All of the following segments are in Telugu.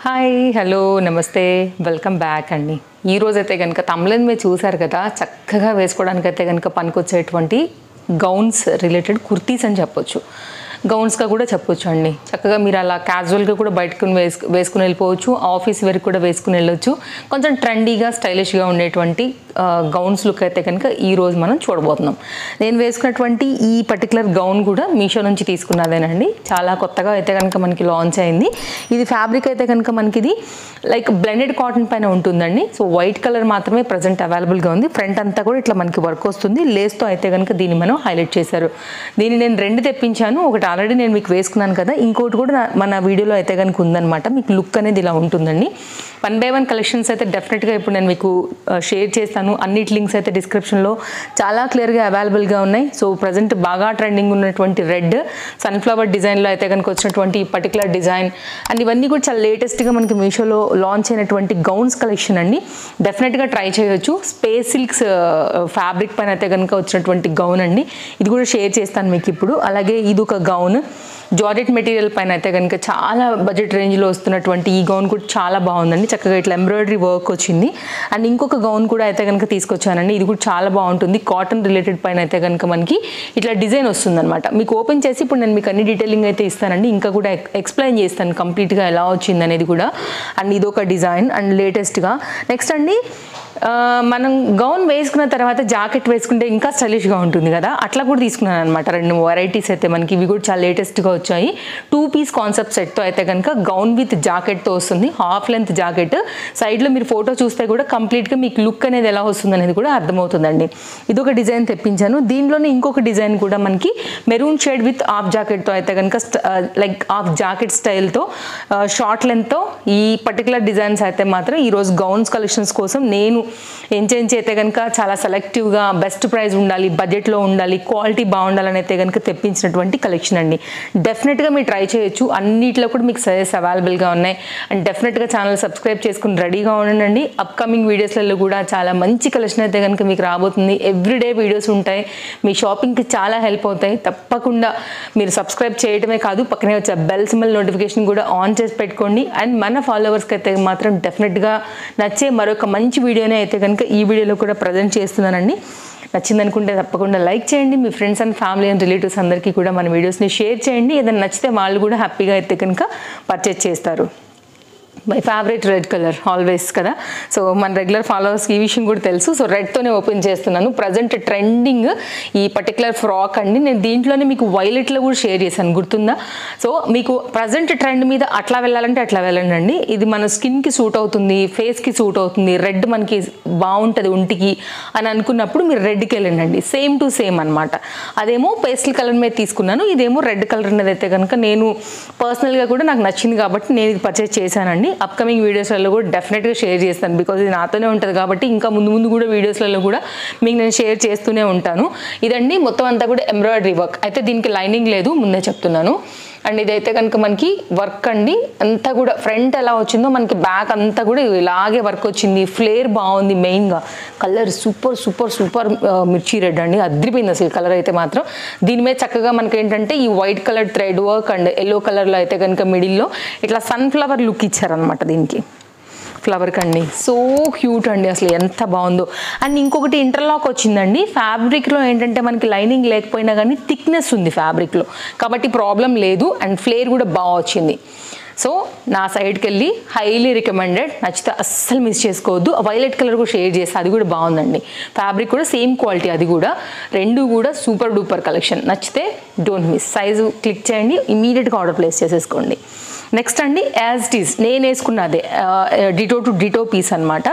హాయ్ హలో నమస్తే వెల్కమ్ బ్యాక్ అండి. ఈరోజైతే కనుక తమ్లెన్ మీద చూసారు కదా, చక్కగా వేసుకోవడానికైతే కనుక పనికొచ్చేటువంటి గౌన్స్ రిలేటెడ్ కుర్తీస్ అని చెప్పొచ్చు, గౌన్స్గా కూడా చెప్పొచ్చు అండి. చక్కగా మీరు అలా క్యాజువల్గా కూడా బయటకు వేసుకుని వెళ్ళిపోవచ్చు, ఆఫీస్ వరకు కూడా వేసుకుని వెళ్ళొచ్చు. కొంచెం ట్రెండీగా స్టైలిష్గా ఉండేటువంటి గౌన్స్ లుక్ అయితే కనుక ఈరోజు మనం చూడబోతున్నాం. నేను వేసుకున్నటువంటి ఈ పర్టికులర్ గౌన్ కూడా మీషో నుంచి తీసుకున్నదేనండి. చాలా కొత్తగా అయితే కనుక మనకి లాంచ్ అయింది. ఇది ఫ్యాబ్రిక్ అయితే కనుక మనకి ఇది లైక్ బ్లెండెడ్ కాటన్ పైన ఉంటుందండి. సో వైట్ కలర్ మాత్రమే ప్రజెంట్ అవైలబుల్గా ఉంది. ఫ్రంట్ అంతా కూడా ఇట్లా మనకి వర్క్ వస్తుంది. లేస్తో అయితే కనుక దీన్ని మనం హైలైట్ చేశారు. దీన్ని నేను రెండు తెప్పించాను. ఒకటి ఆల్రెడీ నేను మీకు వేసుకున్నాను కదా, ఇంకోటి కూడా మన వీడియోలో అయితే కనుక ఉందన్నమాట. మీకు లుక్ అనేది ఇలా ఉంటుందండి. 1/1 కలెక్షన్స్ అయితే డెఫినెట్గా ఇప్పుడు నేను మీకు షేర్ చేస్తాను. అన్నిటి లింక్స్ అయితే డిస్క్రిప్షన్లో చాలా క్లియర్గా అవైలబుల్గా ఉన్నాయి. సో ప్రజెంట్ బాగా ట్రెండింగ్ ఉన్నటువంటి రెడ్ సన్ఫ్లవర్ డిజైన్లో అయితే కనుక వచ్చినటువంటి ఈ పర్టికులర్ డిజైన్ అండ్ ఇవన్నీ కూడా చాలా లేటెస్ట్గా మనకి మీషోలో లాంచ్ అయినటువంటి గౌన్స్ కలెక్షన్ అండి. డెఫినెట్గా ట్రై చేయొచ్చు. స్పేస్ సిల్క్స్ ఫ్యాబ్రిక్ పైన అయితే కనుక వచ్చినటువంటి గౌన్ అండి. ఇది కూడా షేర్ చేస్తాను మీకు ఇప్పుడు. అలాగే ఇది ఒక గౌన్ జార్జెట్ మెటీరియల్ పైన అయితే కనుక చాలా బడ్జెట్ రేంజ్లో వస్తున్నటువంటి ఈ గౌన్ కూడా చాలా బాగుందండి. చక్కగా ఇట్లా ఎంబ్రాయిడరీ వర్క్ వచ్చింది. అండ్ ఇంకొక గౌన్ కూడా అయితే కనుక తీసుకొచ్చానండి. ఇది కూడా చాలా బాగుంటుంది. కాటన్ రిలేటెడ్ పైన అయితే కనుక మనకి ఇట్లా డిజైన్ వస్తుందన్నమాట. మీకు ఓపెన్ చేసి ఇప్పుడు నేను మీకు అన్ని డీటెయిలింగ్ అయితే ఇస్తానండి. ఇంకా కూడా ఎక్స్ప్లెయిన్ చేస్తాను కంప్లీట్గా ఎలా వచ్చింది అనేది కూడా. అండ్ ఇదొక డిజైన్ అండ్ లేటెస్ట్గా. నెక్స్ట్ అండి, మనం గౌన్ వేసుకున్న తర్వాత జాకెట్ వేసుకుంటే ఇంకా స్టైలిష్గా ఉంటుంది కదా, అట్లా కూడా తీసుకున్నాను అనమాట. 2 వెరైటీస్ అయితే మనకి ఇవి కూడా చాలా లేటెస్ట్గా వచ్చాయి. 2 పీస్ కాన్సెప్ట్ సెట్తో అయితే కనుక గౌన్ విత్ జాకెట్తో వస్తుంది. Half length jacket. సైడ్లో మీరు ఫోటో చూస్తే కూడా కంప్లీట్గా మీకు లుక్ అనేది ఎలా వస్తుంది అనేది కూడా అర్థమవుతుందండి. ఇదొక డిజైన్ తెప్పించాను. దీనిలోనే ఇంకొక డిజైన్ కూడా మనకి మెరూన్ షేడ్ విత్ హాఫ్ జాకెట్తో అయితే కనుక లైక్ హాఫ్ జాకెట్ స్టైల్తో షార్ట్ లెంత్తో ఈ పర్టికులర్ డిజైన్స్ అయితే మాత్రం ఈరోజు గౌన్స్ కలెక్షన్స్ కోసం నేను ఎంచి అయితే కనుక చాలా సెలెక్టివ్గా బెస్ట్ ప్రైస్ ఉండాలి, బడ్జెట్లో ఉండాలి, క్వాలిటీ బాగుండాలని అయితే కనుక తెప్పించినటువంటి కలెక్షన్ అండి. డెఫినెట్గా మీరు ట్రై చేయొచ్చు. అన్నిట్లో కూడా మీకు సజెస్ట్ అవైలబుల్గా ఉన్నాయి. అండ్ డెఫినెట్గా ఛానల్ సబ్స్క్రైబ్ చేసుకుని రెడీగా ఉండండి. అప్కమింగ్ వీడియోస్లలో కూడా చాలా మంచి కలెక్షన్ అయితే కనుక మీకు రాబోతుంది. ఎవ్రీడే వీడియోస్ ఉంటాయి. మీ షాపింగ్కి చాలా హెల్ప్ అవుతాయి. తప్పకుండా మీరు సబ్స్క్రైబ్ చేయడమే కాదు, పక్కనే వచ్చే బెల్ సింబల్ నోటిఫికేషన్ కూడా ఆన్ చేసి పెట్టుకోండి. అండ్ మన ఫాలోవర్స్కి అయితే మాత్రం డెఫినెట్గా నచ్చే మరొక మంచి వీడియోనే అయితే కనుక ఈ వీడియోలో కూడా ప్రజెంట్ చేస్తున్నానండి. నచ్చిందనుకుంటే తప్పకుండా లైక్ చేయండి. మీ friends and family and relatives అందరికీ కూడా మన వీడియోస్ని షేర్ చేయండి. ఏదైనా నచ్చితే వాళ్ళు కూడా హ్యాపీగా అయితే కనుక పర్చేజ్ చేస్తారు. My favourite red colour always కదా. సో మన రెగ్యులర్ ఫాలోవర్స్కి ఈ విషయం కూడా తెలుసు. సో రెడ్తోనే ఓపెన్ చేస్తున్నాను. ప్రజెంట్ ట్రెండింగ్ ఈ పర్టికులర్ ఫ్రాక్ అండి. నేను దీంట్లోనే మీకు వైలెట్లో కూడా షేర్ చేశాను, గుర్తుందా? సో మీకు ప్రజెంట్ ట్రెండ్ మీద అట్లా వెళ్ళాలంటే అట్లా వెళ్ళండి. ఇది మన స్కిన్కి సూట్ అవుతుంది, ఫేస్కి సూట్ అవుతుంది, రెడ్ మనకి బాగుంటుంది ఒంటికి అని అనుకున్నప్పుడు మీరు రెడ్కి వెళ్ళండి. సేమ్ టు సేమ్ అనమాట. అదేమో పేస్టల్ కలర్ మీద తీసుకున్నాను, ఇదేమో రెడ్ కలర్ అనేది అయితే కనుక నేను పర్సనల్గా కూడా నాకు నచ్చింది కాబట్టి నేను ఇది పర్చేస్ చేశానండి. అప్కమింగ్ వీడియోస్లలో కూడా డెఫినెట్గా షేర్ చేస్తాను. బికాజ్ ఇది నాతోనే ఉంటుంది కాబట్టి ఇంకా ముందు కూడా వీడియోస్లలో కూడా మీకు నేను షేర్ చేస్తూనే ఉంటాను. ఇదండి మొత్తం అంతా కూడా ఎంబ్రాయిడరీ వర్క్. అయితే దీనికి లైనింగ్ లేదు, ముందే చెప్తున్నాను. అండ్ ఇదైతే కనుక మనకి వర్క్ అండి. అంతా కూడా ఫ్రంట్ ఎలా వచ్చిందో మనకి బ్యాక్ అంతా కూడా ఇలాగే వర్క్ వచ్చింది. ఫ్లేర్ బాగుంది. మెయిన్గా కలర్ సూపర్ సూపర్ సూపర్ మిర్చి రెడ్ అండి. అద్రిపోయింది అసలు కలర్ అయితే మాత్రం. దీని మీద చక్కగా మనకి ఏంటంటే ఈ white colour thread work and yellow కలర్లో అయితే కనుక మిడిల్లో ఇట్లా సన్ఫ్లవర్ లుక్ ఇచ్చారనమాట దీనికి. ఫ్లవర్ కండి సో క్యూట్ అండి, అసలు ఎంత బాగుందో. అండ్ ఇంకొకటి ఇంటర్లాక్ వచ్చిందండి. ఫ్యాబ్రిక్లో ఏంటంటే మనకి లైనింగ్ లేకపోయినా కానీ థిక్నెస్ ఉంది ఫ్యాబ్రిక్లో కాబట్టి ప్రాబ్లం లేదు. అండ్ ఫ్లేర్ కూడా బాగా వచ్చింది. సో నా సైడ్కి వెళ్ళి హైలీ రికమెండెడ్. నచ్చితే అస్సలు మిస్ చేసుకోవద్దు. వైలెట్ కలర్ కూడా షేర్ చేస్తే అది కూడా బాగుందండి. ఫ్యాబ్రిక్ కూడా సేమ్ క్వాలిటీ, అది కూడా రెండు కూడా సూపర్ డూపర్ కలెక్షన్. నచ్చితే డోంట్ మిస్. సైజు క్లిక్ చేయండి, ఇమీడియట్గా ఆర్డర్ ప్లేస్ చేసేసుకోండి. నెక్స్ట్ అండి, యాజ్ ఇట్ ఈస్ నేను వేసుకున్నదే డిటో టు డిటో పీస్ అనమాట.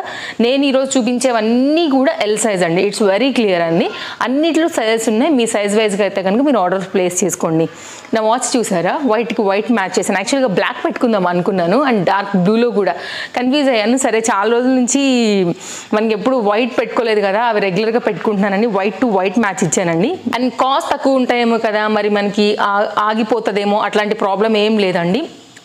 నేను ఈరోజు చూపించేవన్నీ కూడా ఎల్ సైజ్ అండి. ఇట్స్ వెరీ క్లియర్ అండి. అన్నిట్లో సైజెస్ ఉన్నాయి. మీ సైజ్ వైజ్గా అయితే కనుక మీరు ఆర్డర్ ప్లేస్ చేసుకోండి. నా వాచ్ చూసారా, వైట్కి వైట్ మ్యాచ్ చేశాను. యాక్చువల్గా బ్లాక్ పెట్టుకుందాం అనుకున్నాను అండ్ డార్క్ బ్లూలో కూడా కన్ఫ్యూజ్ అయ్యాను. సరే చాలా రోజుల నుంచి మనకి ఎప్పుడు వైట్ పెట్టుకోలేదు కదా, అవి రెగ్యులర్గా పెట్టుకుంటున్నానని వైట్ టు వైట్ మ్యాచ్ ఇచ్చానండి. అండ్ కాస్ట్ తక్కువ ఉంటాయేమో కదా, మరి మనకి ఆగిపోతుందేమో అట్లాంటి ప్రాబ్లం ఏం లేదండి.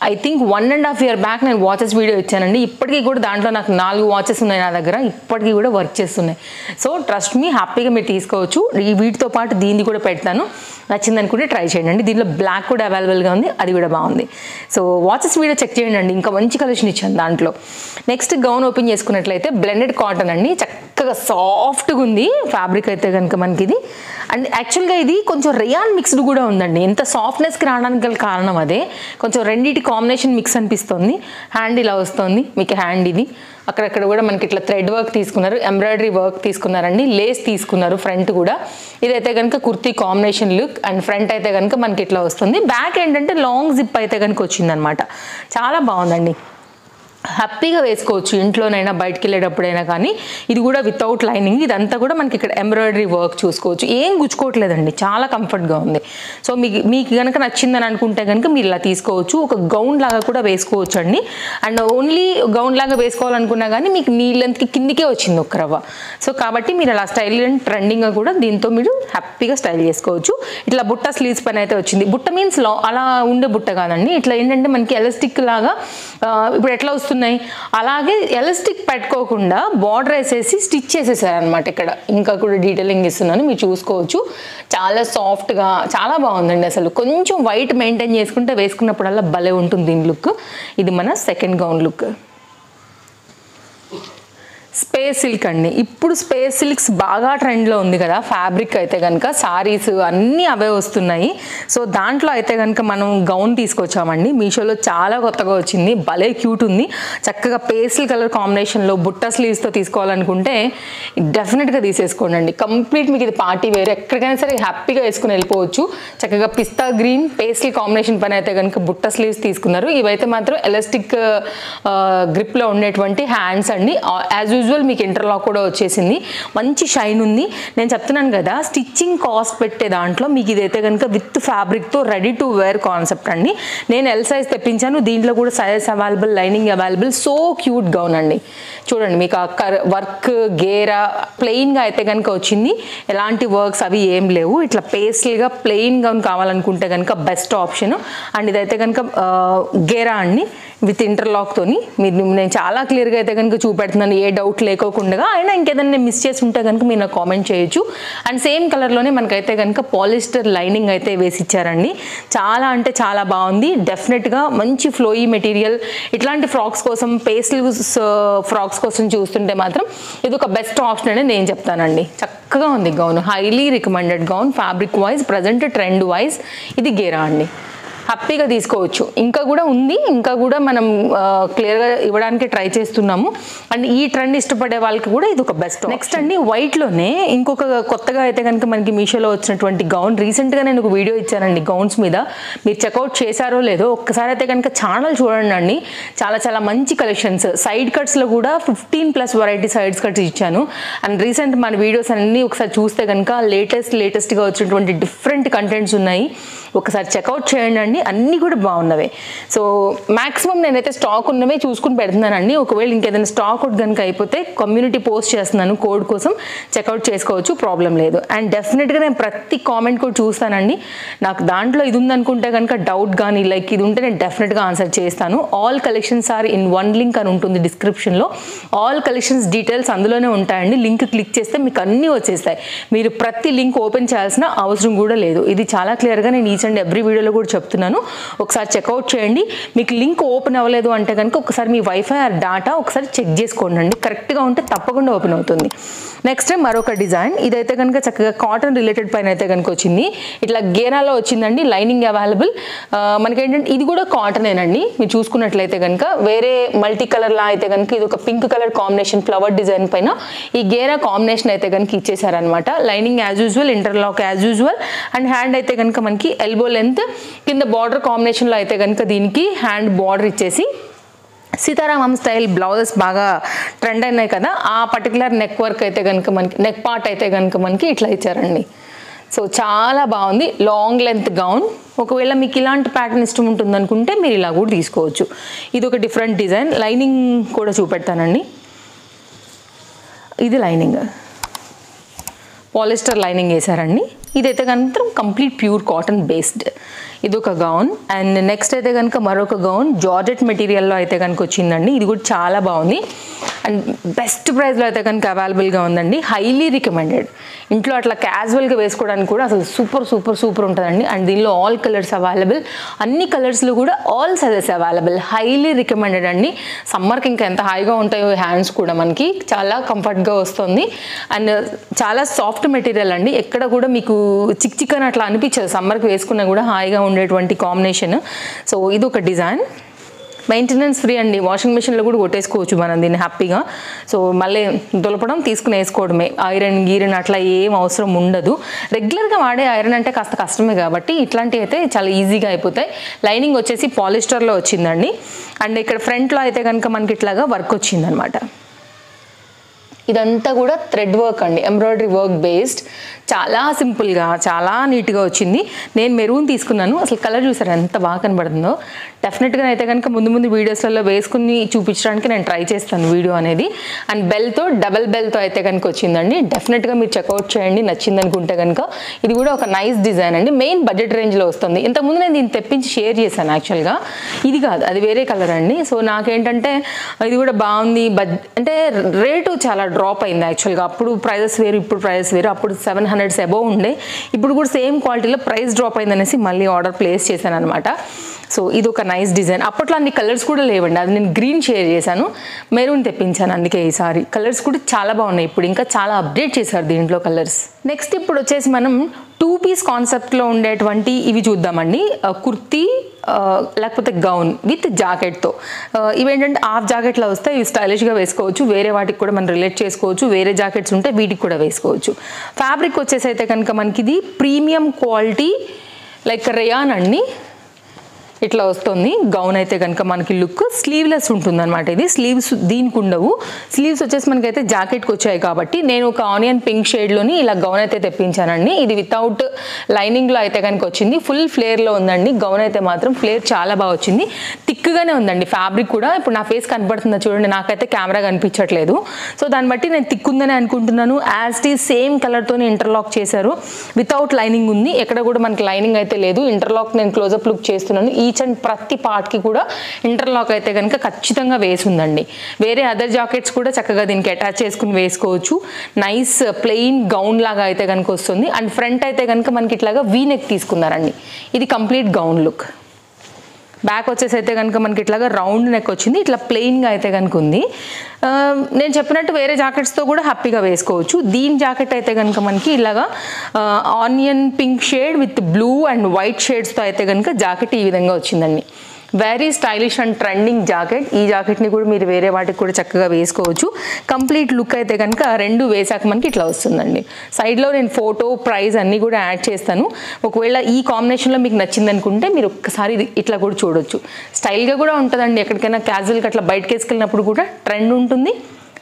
ఐ థింక్ 1.5 year బ్యాక్ నేను వాచెస్ వీడియో ఇచ్చానండి. ఇప్పటికీ కూడా దాంట్లో నాకు 4 వాచెస్ ఉన్నాయి నా దగ్గర, ఇప్పటికీ కూడా వర్క్ చేస్తున్నాయి. సో ట్రస్ట్ మీ, హ్యాపీగా మీరు తీసుకోవచ్చు. ఈ వీటితో పాటు దీన్ని కూడా పెడతాను. నచ్చింది అనుకుంటే ట్రై చేయండి. దీనిలో బ్లాక్ కూడా అవైలబుల్గా ఉంది, అది కూడా బాగుంది. సో వాచెస్ వీడియో చెక్ చేయండి, ఇంకా మంచి కలెక్షన్ ఇచ్చాను దాంట్లో. నెక్స్ట్ గౌన్ ఓపెన్ చేసుకున్నట్లయితే బ్లెండెడ్ కాటన్ అండి, చక్కగా సాఫ్ట్గా ఉంది ఫ్యాబ్రిక్ అయితే కనుక మనకి ఇది. అండ్ యాక్చువల్గా ఇది కొంచెం రేయాన్ మిక్స్డ్ కూడా ఉందండి. ఎంత సాఫ్ట్నెస్కి రావడానికి గల కారణం అదే, కొంచెం రెండింటి కాంబినేషన్ మిక్స్ అనిపిస్తుంది. హ్యాండ్ ఇలా వస్తుంది మీకు, హ్యాండ్ ఇది అక్కడక్కడ కూడా మనకి ఇట్లా థ్రెడ్ వర్క్ తీసుకున్నారు, ఎంబ్రాయిడరీ వర్క్ తీసుకున్నారండి, లేస్ తీసుకున్నారు ఫ్రంట్ కూడా. ఇదైతే కనుక kurti combination look. And front అయితే కనుక మనకి ఇట్లా వస్తుంది. బ్యాక్ ఏంటంటే లాంగ్ జిప్ అయితే కనుక వచ్చిందనమాట. చాలా బాగుందండి, హ్యాపీగా వేసుకోవచ్చు ఇంట్లోనైనా బయటికి వెళ్ళేటప్పుడైనా. కానీ ఇది కూడా వితౌట్ లైనింగ్, ఇదంతా కూడా మనకి ఇక్కడ ఎంబ్రాయిడరీ వర్క్ చూసుకోవచ్చు, ఏం గుచ్చుకోవట్లేదండి, చాలా కంఫర్ట్గా ఉంది. సో మీకు కనుక నచ్చిందని అనుకుంటే కనుక మీరు ఇలా తీసుకోవచ్చు. ఒక గౌన్ లాగా కూడా వేసుకోవచ్చు అండి. అండ్ ఓన్లీ గౌన్ లాగా వేసుకోవాలనుకున్నా కానీ మీకు నీ లెంత్కి కిందికే వచ్చింది ఒక రవ్వ. సో కాబట్టి మీరు అలా స్టైల్ అండ్ ట్రెండింగ్గా కూడా దీంతో మీరు హ్యాపీగా స్టైల్ చేసుకోవచ్చు. ఇట్లా బుట్ట స్లీవ్స్ పైన అయితే వచ్చింది. బుట్ట మీన్స్ అలా ఉండే బుట్ట కాదండి, ఇట్లా ఏంటంటే మనకి ఎలాస్టిక్ లాగా ఇప్పుడు ఎట్లా వస్తుంది అలాగే ఎలాస్టిక్ పెట్టుకోకుండా బార్డర్ వేసేసి స్టిచ్ చేసేసారనమాట. ఇక్కడ ఇంకా కూడా డీటెయిలింగ్ ఇస్తున్నాను, మీరు చూసుకోవచ్చు. చాలా సాఫ్ట్గా చాలా బాగుందండి. అసలు కొంచెం వైట్ మెయింటైన్ చేసుకుంటే వేసుకున్నప్పుడల్లా భలే ఉంటుంది దీని లుక్. ఇది మన second gown look. Space silk అండి, ఇప్పుడు స్పేస్ సిల్క్స్ బాగా ట్రెండ్లో ఉంది కదా ఫ్యాబ్రిక్ అయితే కనుక. సారీస్ అన్నీ అవే వస్తున్నాయి. సో దాంట్లో అయితే కనుక మనం గౌన్ తీసుకొచ్చామండి, మీషోలో చాలా కొత్తగా వచ్చింది, భలే క్యూట్ ఉంది. చక్కగా పేస్టల్ కలర్ కాంబినేషన్లో బుట్ట స్లీవ్స్తో తీసుకోవాలనుకుంటే డెఫినెట్గా తీసేసుకోండి అండి. కంప్లీట్ మీకు ఇది పార్టీ వేర్, ఎక్కడికైనా సరే హ్యాపీగా వేసుకుని వెళ్ళిపోవచ్చు. చక్కగా పిస్తా గ్రీన్ పేస్టల్ కాంబినేషన్ పైన అయితే కనుక బుట్ట స్లీవ్స్ తీసుకున్నారు. ఇవైతే మాత్రం ఎలాస్టిక్ గ్రిప్లో ఉండేటువంటి హ్యాండ్స్ అండి. యాజ్ యూజువల్ మీకు ఇంటర్లాక్ కూడా వచ్చేసింది, మంచి షైన్ ఉంది. నేను చెప్తున్నాను కదా స్టిచ్చింగ్ కాస్ట్ పెట్టే దాంట్లో మీకు ఇదైతే కనుక విత్ ఫ్యాబ్రిక్తో రెడీ టు వేర్ కాన్సెప్ట్ అండి. నేను ఎల్ సైజ్ తెప్పించాను, దీంట్లో కూడా size available, lining available. So cute gown అండి, చూడండి మీకు ఆ వర్క్ గేరా ప్లెయిన్గా అయితే కనుక వచ్చింది, ఎలాంటి వర్క్స్ అవి ఏం లేవు. ఇట్లా పేస్టల్గా ప్లెయిన్ గౌన్ కావాలనుకుంటే కనుక బెస్ట్ ఆప్షన్. అండ్ ఇదైతే కనుక గేరా అండి విత్ ఇంటర్లాక్తోని. నేను చాలా క్లియర్గా అయితే కనుక చూపెడుతున్నాను, ఏ డౌట్ లేకోకుండా. అయినా ఇంకేదైనా మిస్ చేసి ఉంటే కనుక మీరు నాకు కామెంట్ చేయొచ్చు. అండ్ సేమ్ కలర్లోనే మనకైతే కనుక పాలిస్టర్ లైనింగ్ అయితే వేసి ఇచ్చారండి. చాలా అంటే చాలా బాగుంది, డెఫినెట్గా మంచి ఫ్లోయీ మెటీరియల్. ఇట్లాంటి ఫ్రాక్స్ కోసం, పేస్టల్ ఫ్రాక్స్ కోసం చూస్తుంటే మాత్రం ఇది ఒక బెస్ట్ ఆప్షన్ అని నేను చెప్తానండి. చక్కగా ఉంది gown, highly recommended gown fabric wise, present trend wise. ఇది గేరా అండి, హ్యాపీగా తీసుకోవచ్చు. ఇంకా కూడా ఉంది, ఇంకా కూడా మనం క్లియర్గా ఇవ్వడానికి ట్రై చేస్తున్నాము. అండ్ ఈ ట్రెండ్ ఇష్టపడే వాళ్ళకి కూడా ఇది ఒక బెస్ట్. నెక్స్ట్ అండి వైట్లోనే ఇంకొక కొత్తగా అయితే కనుక మనకి మీషోలో వచ్చినటువంటి గౌన్. రీసెంట్గా నేను ఒక వీడియో ఇచ్చానండి గౌన్స్ మీద, మీరు చెక్అవుట్ చేశారో లేదో ఒక్కసారి అయితే కనుక ఛానల్ చూడండి అండి. చాలా చాలా మంచి కలెక్షన్స్. సైడ్ కట్స్లో కూడా 15+ వెరైటీ సైడ్ కట్స్ ఇచ్చాను. అండ్ రీసెంట్ మన వీడియోస్ అన్నీ ఒకసారి చూస్తే కనుక లేటెస్ట్గా వచ్చినటువంటి డిఫరెంట్ కంటెంట్స్ ఉన్నాయి, ఒకసారి చెక్అవుట్ చేయండి అండి. అన్నీ కూడా బాగున్నవే. సో మ్యాక్సిమం నేనైతే స్టాక్ ఉన్నవే చూసుకుని పెడుతున్నానండి. ఒకవేళ ఇంకేదైనా స్టాక్ అవుట్ కనుక అయిపోతే కమ్యూనిటీ పోస్ట్ చేస్తున్నాను, కోడ్ కోసం చెక్అవుట్ చేసుకోవచ్చు, ప్రాబ్లం లేదు. అండ్ డెఫినెట్గా నేను ప్రతి కామెంట్ కూడా చూస్తానండి. నాకు దాంట్లో ఇది ఉందనుకుంటే కనుక డౌట్ కానీ లైక్ ఇది ఉంటే నేను డెఫినెట్గా ఆన్సర్ చేస్తాను. All collections are in one link అని ఉంటుంది డిస్క్రిప్షన్లో. ఆల్ కలెక్షన్స్ డీటెయిల్స్ అందులోనే ఉంటాయండి. లింక్ క్లిక్ చేస్తే మీకు అన్నీ వచ్చేస్తాయి, మీరు ప్రతి లింక్ ఓపెన్ చేయాల్సిన అవసరం కూడా లేదు. ఇది చాలా క్లియర్గా నేను ఈచ్ అండ్ ఎవ్రీ వీడియోలో కూడా చెప్తున్నాను. ఒకసారి చెక్అవుట్ చేయండి. మీకు లింక్ ఓపెన్ అవ్వలేదు అంటే కనుక ఒకసారి మీ వైఫై ఆర్ డాటా ఒకసారి చెక్ చేసుకోండి అండి, కరెక్ట్గా ఉంటే తప్పకుండా ఓపెన్ అవుతుంది. నెక్స్ట్ మరొక డిజైన్, ఇదైతే కనుక చక్కగా కాటన్ రిలేటెడ్ పైన అయితే కనుక వచ్చింది. ఇట్లా గేరాలో వచ్చిందండి, లైనింగ్ అవైలబుల్. మనకేంటంటే ఇది కూడా కాటనేనండి. మీరు చూసుకున్నట్లయితే కనుక వేరే మల్టీ కలర్లా అయితే కనుక ఇది ఒక pink colour combination flower design పైన ఈ గేరా కాంబినేషన్ అయితే కనుక ఇచ్చేసారనమాట. Lining as usual, interlock as usual. And hand అయితే కనుక మనకి ఎల్బో లెంత్, కింద బార్డర్ కాంబినేషన్లో అయితే కనుక దీనికి హ్యాండ్ బార్డర్ ఇచ్చేసి సీతారామం స్టైల్ బ్లౌజెస్ బాగా ట్రెండ్ అయినాయి కదా, ఆ పర్టికులర్ నెక్ వర్క్ అయితే కనుక మనకి నెక్ పార్ట్ అయితే కనుక మనకి ఇట్లా ఇచ్చారండి. సో చాలా బాగుంది, లాంగ్ లెంత్ గౌన్. ఒకవేళ మీకు ఇలాంటి ప్యాటర్న్ ఇష్టం ఉంటుంది అనుకుంటే మీరు ఇలా కూడా తీసుకోవచ్చు. ఇది ఒక డిఫరెంట్ డిజైన్. లైనింగ్ కూడా చూపెడతానండి. ఇది లైనింగ్, పాలిస్టర్ లైనింగ్ వేసారండి. ఇదైతే కనుక కంప్లీట్ ప్యూర్ కాటన్ బేస్డ్. ఇది ఒక గౌన్. అండ్ నెక్స్ట్ అయితే కనుక మరొక గౌన్ జార్జెట్ మెటీరియల్లో అయితే కనుక వచ్చిందండి. ఇది కూడా చాలా బాగుంది అండ్ బెస్ట్ ప్రైస్లో అయితే కనుక అవైలబుల్గా ఉందండి. Highly recommended. ఇంట్లో అట్లా క్యాజువల్గా వేసుకోవడానికి కూడా అసలు సూపర్ సూపర్ సూపర్ ఉంటుందండి. అండ్ దీనిలో ఆల్ కలర్స్ అవైలబుల్, అన్ని కలర్స్లో కూడా all sizes available. Highly recommended అండి. సమ్మర్కి ఇంకా ఎంత హాయిగా ఉంటాయో హ్యాండ్స్ కూడా మనకి చాలా కంఫర్ట్గా వస్తుంది. అండ్ చాలా సాఫ్ట్ మెటీరియల్ అండి. ఎక్కడ కూడా మీకు చిక్ చిక్ అని అట్లా అనిపించదు. సమ్మర్కి వేసుకున్నా కూడా హాయిగా ఉండేటువంటి కాంబినేషన్. సో ఇది ఒక డిజైన్. మెయింటెనెన్స్ ఫ్రీ అండి. వాషింగ్ మిషన్లో కూడా కొట్టేసుకోవచ్చు మనం దీన్ని హ్యాపీగా. సో మళ్ళీ దులపడం, తీసుకుని వేసుకోవడమే. ఐరన్ గీరన్ అట్లా ఏం అవసరం ఉండదు. రెగ్యులర్గా వాడే ఐరన్ అంటే కాస్త కష్టమే కాబట్టి ఇట్లాంటివి అయితే చాలా ఈజీగా అయిపోతాయి. లైనింగ్ వచ్చేసి పాలిస్టర్లో వచ్చిందండి. అండ్ ఇక్కడ ఫ్రంట్లో అయితే కనుక మనకి ఇట్లాగా వర్క్ వచ్చిందనమాట. ఇదంతా కూడా థ్రెడ్ వర్క్ అండి, ఎంబ్రాయిడరీ వర్క్ బేస్డ్. చాలా సింపుల్గా చాలా నీట్గా వచ్చింది. నేను మెరూన్ తీసుకున్నాను. అసలు కలర్ చూసారు ఎంత బాగా కనబడుతుందో. డెఫినెట్గా అయితే కనుక ముందు ముందు వీడియోస్లలో వేసుకుని చూపించడానికి నేను ట్రై చేస్తాను వీడియో అనేది. అండ్ బెల్తో, డబల్ బెల్తో అయితే కనుక వచ్చిందండి. డెఫినెట్గా మీరు చెక్అవుట్ చేయండి నచ్చింది అనుకుంటే కనుక. ఇది కూడా ఒక నైస్ డిజైన్ అండి. మెయిన్ బడ్జెట్ రేంజ్లో వస్తుంది. ఇంతకుముందు నేను దీన్ని తెప్పించి షేర్ చేశాను యాక్చువల్గా. ఇది కాదు, అది వేరే కలర్ అండి. సో నాకేంటంటే ఇది కూడా బాగుంది. అంటే రేటు చాలా డ్రాప్ అయింది యాక్చువల్గా. అప్పుడు ప్రైజెస్ వేరు, ఇప్పుడు ప్రైజెస్ వేరు. అప్పుడు 700 అబోవ్ ఉండే, ఇప్పుడు కూడా సేమ్ క్వాలిటీలో ప్రైస్ డ్రాప్ అయిందనేసి మళ్ళీ ఆర్డర్ ప్లేస్ చేశాను అనమాట. సో ఇది ఒక నైస్ డిజైన్. అప్పట్లో అన్ని కలర్స్ కూడా లేవండి. అది నేను గ్రీన్ షేర్ చేశాను, మెరూన్ తెప్పించాను. అందుకే ఈసారి కలర్స్ కూడా చాలా బాగున్నాయి. ఇప్పుడు ఇంకా చాలా అప్డేట్ చేశారు దీంట్లో కలర్స్. నెక్స్ట్ ఇప్పుడు వచ్చేసి మనం 2 పీస్ కాన్సెప్ట్లో ఉండేటువంటి ఇవి చూద్దామండి. కుర్తీ లేకపోతే గౌన్ విత్ జాకెట్తో. ఇవేంటంటే హాఫ్ జాకెట్లో వస్తాయి. ఇవి స్టైలిష్గా వేసుకోవచ్చు. వేరే వాటికి కూడా మనం రిలేట్ చేసుకోవచ్చు. వేరే జాకెట్స్ ఉంటే వీటికి కూడా వేసుకోవచ్చు. ఫ్యాబ్రిక్ వచ్చేసి అయితే కనుక మనకి ఇది ప్రీమియం క్వాలిటీ లైక్ రేయాన్ అండి. ఇట్లా వస్తుంది. గౌన్ అయితే కనుక మనకి లుక్ స్లీవ్లెస్ ఉంటుంది అనమాట. ఇది స్లీవ్స్ దీనికి ఉండవు. స్లీవ్స్ వచ్చేసి మనకైతే జాకెట్కి వచ్చాయి కాబట్టి నేను ఒక ఆనియన్ పింక్ షేడ్లోని ఇలా గౌన్ అయితే తెప్పించానండి. ఇది వితౌట్ లైనింగ్లో అయితే కనుక వచ్చింది. ఫుల్ ఫ్లేర్లో ఉందండి. గౌన్ అయితే మాత్రం ఫ్లేర్ చాలా బాగా వచ్చింది. థిక్గానే ఉందండి ఫ్యాబ్రిక్ కూడా. ఇప్పుడు నా ఫేస్ కనపడుతుందా చూడండి, నాకైతే కెమెరా కనిపించట్లేదు. సో దాన్ని బట్టి నేను థిక్ ఉందని అనుకుంటున్నాను. యాజ్ టీ సేమ్ కలర్తోనే ఇంటర్లాక్ చేశారు. వితౌట్ లైనింగ్ ఉంది. ఎక్కడ కూడా మనకి లైనింగ్ అయితే లేదు. ఇంటర్లాక్ నేను క్లోజప్ లుక్ చేస్తున్నాను. ఈచ్ అండ్ ప్రతి పార్ట్కి కూడా ఇంటర్లాక్ అయితే కనుక ఖచ్చితంగా వేసి ఉందండి. వేరే అదర్ జాకెట్స్ కూడా చక్కగా దీనికి అటాచ్ చేసుకుని వేసుకోవచ్చు. నైస్ ప్లెయిన్ గౌన్ లాగా అయితే కనుక వస్తుంది. అండ్ ఫ్రంట్ అయితే కనుక మనకి ఇట్లాగా వీ నెక్ తీసుకున్నారండి. ఇది కంప్లీట్ గౌన్ లుక్. బ్యాక్ వచ్చేసి అయితే కనుక మనకి ఇట్లాగా రౌండ్ నెక్ వచ్చింది. ఇట్లా ప్లెయిన్గా అయితే కనుక ఉంది. నేను చెప్పినట్టు వేరే జాకెట్స్తో కూడా హ్యాపీగా వేసుకోవచ్చు. దీని జాకెట్ అయితే కనుక మనకి ఇలాగా onion pink shade with blue and white షేడ్స్తో అయితే కనుక జాకెట్ ఈ విధంగా వచ్చిందండి. Very stylish and trending jacket. ఈ జాకెట్ని కూడా మీరు వేరే వాటికి కూడా చక్కగా వేసుకోవచ్చు. కంప్లీట్ లుక్ అయితే కనుక రెండు వేసాక మనకి ఇట్లా వస్తుందండి. సైడ్లో నేను ఫోటో, ప్రైస్ అన్నీ కూడా యాడ్ చేస్తాను. ఒకవేళ ఈ కాంబినేషన్లో మీకు నచ్చింది అనుకుంటే మీరు ఒక్కసారి ఇట్లా కూడా చూడొచ్చు. స్టైల్గా కూడా ఉంటుందండి. ఎక్కడికైనా క్యాజువల్గా అట్లా బయటకు వేసుకెళ్ళినప్పుడు కూడా ట్రెండ్ ఉంటుంది,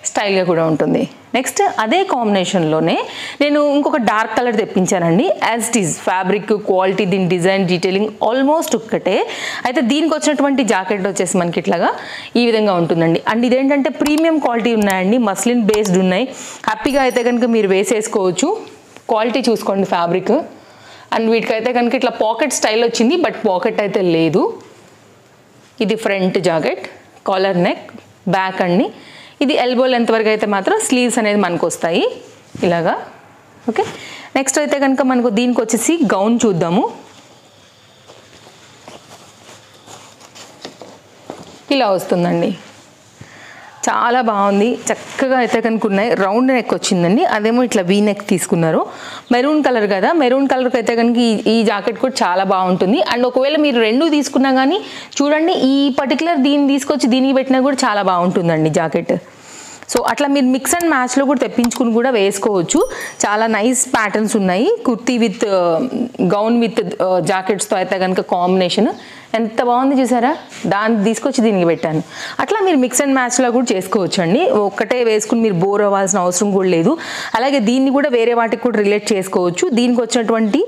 స్టైల్గా కూడా ఉంటుంది. నెక్స్ట్ అదే కాంబినేషన్లోనే నేను ఇంకొక డార్క్ కలర్ తెప్పించానండి. As it is fabric quality, దీని డిజైన్, డీటెయిలింగ్ ఆల్మోస్ట్ ఒక్కటే. అయితే దీనికి వచ్చినటువంటి జాకెట్ వచ్చేసి మనకి ఇట్లాగా ఈ విధంగా ఉంటుందండి. అండ్ ఇదేంటంటే ప్రీమియం క్వాలిటీ ఉన్నాయండి, మస్లిన్ బేస్డ్ ఉన్నాయి. హ్యాపీగా అయితే కనుక మీరు వేసేసుకోవచ్చు. క్వాలిటీ చూసుకోండి ఫ్యాబ్రిక్. అండ్ వీటికైతే కనుక ఇట్లా పాకెట్ స్టైల్ వచ్చింది, బట్ పాకెట్ అయితే లేదు. ఇది front jacket, collar neck, back అండి. ఇది ఎల్బో లెంత్ వరకు అయితే మాత్రం స్లీవ్స్ అనేది మనకు వస్తాయి ఇలాగా. ఓకే, నెక్స్ట్ అయితే కనుక మనకు దీనికి వచ్చేసి గౌన్ చూద్దాము. ఇలా వస్తుందండి. చాలా బాగుంది. చక్కగా అయితే కనుక ఉన్నాయి. రౌండ్ నెక్ వచ్చిందండి. అదేమో ఇట్లా వీ నెక్ తీసుకున్నారు. మెరూన్ కలర్ కదా, మెరూన్ కలర్కి అయితే కనుక ఈ జాకెట్ కూడా చాలా బాగుంటుంది. అండ్ ఒకవేళ మీరు రెండు తీసుకున్నా కానీ చూడండి, ఈ పర్టికులర్ దీన్ని తీసుకొచ్చి దీనికి పెట్టినా కూడా చాలా బాగుంటుందండి జాకెట్. సో అట్లా మీరు మిక్స్ అండ్ మ్యాచ్లో కూడా తెప్పించుకుని కూడా వేసుకోవచ్చు. చాలా నైస్ ప్యాటర్న్స్ ఉన్నాయి. కుర్తీ విత్ గౌన్ విత్ జాకెట్స్తో అయితే కనుక కాంబినేషన్ ఎంత బాగుంది చూసారా. దాన్ని తీసుకొచ్చి దీనికి పెట్టాను. అట్లా మీరు మిక్స్ అండ్ మ్యాచ్లో కూడా చేసుకోవచ్చు అండి. ఒక్కటే వేసుకుని మీరు బోర్ అవ్వాల్సిన అవసరం కూడా లేదు. అలాగే దీన్ని కూడా వేరే వాటికి కూడా రిలేట్ చేసుకోవచ్చు. దీనికి వచ్చినటువంటి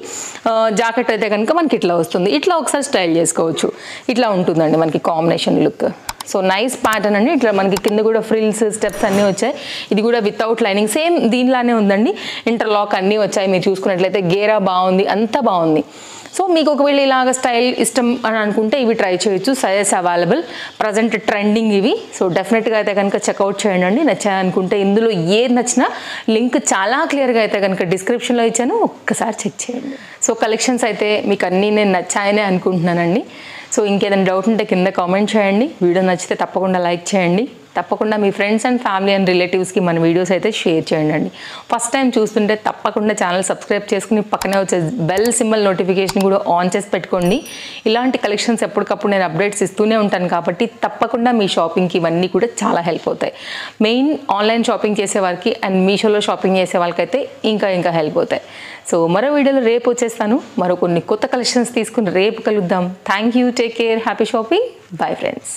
జాకెట్ అయితే కనుక మనకి ఇట్లా వస్తుంది. ఇట్లా ఒకసారి స్టైల్ చేసుకోవచ్చు. ఇట్లా ఉంటుందండి మనకి combination look. So nice pattern అండి. ఇట్లా మనకి కింద కూడా ఫ్రిల్స్, స్టెప్స్ అన్నీ వచ్చాయి. ఇది కూడా వితౌట్ లైనింగ్, సేమ్ దీనిలానే ఉందండి. ఇంటర్లాక్ అన్నీ వచ్చాయి. మీరు చూసుకున్నట్లయితే గేరా బాగుంది, అంతా బాగుంది. సో మీకు ఒకవేళ ఇలాగ స్టైల్ ఇష్టం అని అనుకుంటే ఇవి ట్రై చేయొచ్చు. సైజెస్ అవైలబుల్, ప్రజెంట్ ట్రెండింగ్ ఇవి. సో డెఫినెట్గా అయితే కనుక చెక్అవుట్ చేయండి. నచ్చాయనుకుంటే ఇందులో ఏది నచ్చినా లింక్ చాలా క్లియర్గా అయితే కనుక డిస్క్రిప్షన్లో ఇచ్చాను, ఒక్కసారి చెక్ చేయండి. సో కలెక్షన్స్ అయితే మీకు అన్నీ నేను నచ్చాయనే అనుకుంటున్నానండి. సో ఇంకేదైనా డౌట్ ఉంటే కింద కామెంట్ చేయండి. వీడియో నచ్చితే తప్పకుండా లైక్ చేయండి. తప్పకుండా మీ ఫ్రెండ్స్ అండ్ ఫ్యామిలీ అండ్ రిలేటివ్స్కి మన వీడియోస్ అయితే షేర్ చేయండి. ఫస్ట్ టైం చూస్తుంటే తప్పకుండా ఛానల్ సబ్స్క్రైబ్ చేసుకుని పక్కనే వచ్చే బెల్ సింబల్ నోటిఫికేషన్ కూడా ఆన్ చేసి పెట్టుకోండి. ఇలాంటి కలెక్షన్స్ ఎప్పటికప్పుడు నేను అప్డేట్స్ ఇస్తూనే ఉంటాను కాబట్టి తప్పకుండా మీ షాపింగ్కి ఇవన్నీ కూడా చాలా హెల్ప్ అవుతాయి. మెయిన్ ఆన్లైన్ షాపింగ్ చేసే వారికి అండ్ మీషోలో షాపింగ్ చేసే వాళ్ళకైతే ఇంకా హెల్ప్ అవుతాయి. సో మరో వీడియోలో రేపు వచ్చేస్తాను. మరో కొన్ని కొత్త కలెక్షన్స్ తీసుకుని రేపు కలుద్దాం. Thank you, take care, happy shopping, bye friends.